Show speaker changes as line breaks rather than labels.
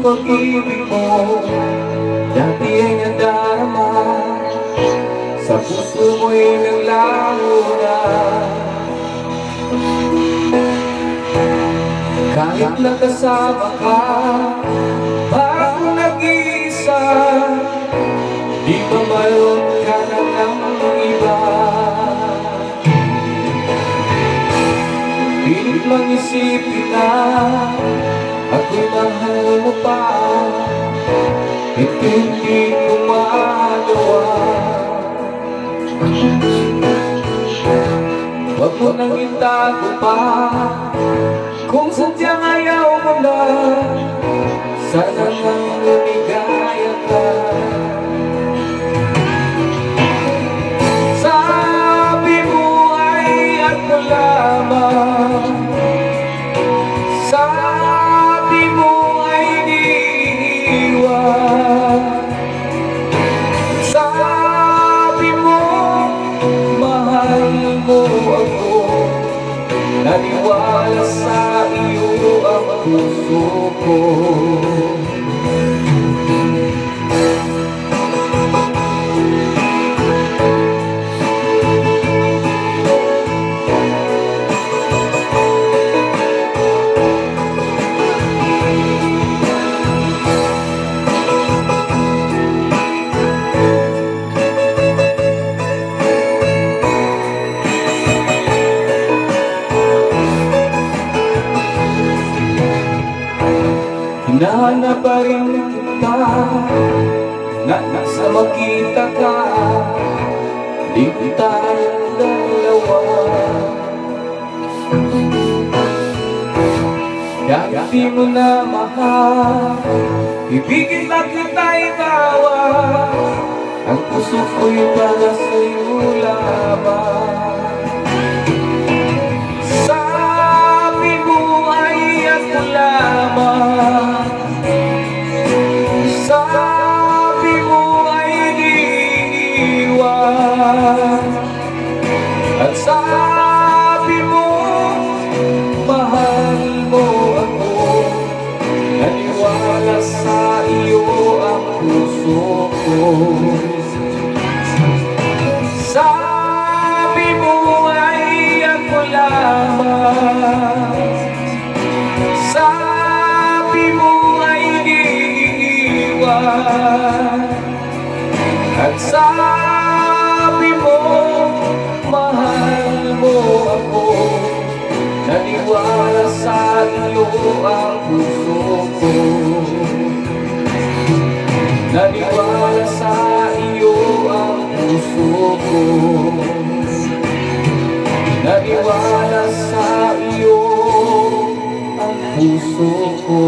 pag-ibig mo, dati ay nadarama, sa puso mo'y naglaho na. Kahit nakasama ka, parang nag-iisa, di ba mayroon ka na ng iba? Pilit lang isipin na ako'y mahal mo pa, hindi ko magawa. Wag mo nang itago pa, kung sadyang ayaw mo na, sana nang lumigaya ka. Sabi mo ay ako lamang, sabi mo ay iniiwan, sabi mo mahal mo ako, naniwala sa iyo ang puso ko. Hinahanap pa rin kita, na nasa makita ka, di tayong dalawa. Dati mo na mahal, ibigin lang kita'y tawa, ang puso ko'y para sa'yo lamang. Sabi mo ay ako lamang, sabi mo ay iniiwan, at sabi mo mahal mo ako, naniwala sa iyo ang puso ko. Sabi mo ay ako lamang, sabi mo ay iniiwan, at sabi mo mahal mo ako, naniwala sa iyo ang puso ko. Naniwala sa iyo ang puso ko, naniwala sa iyo ang puso ko.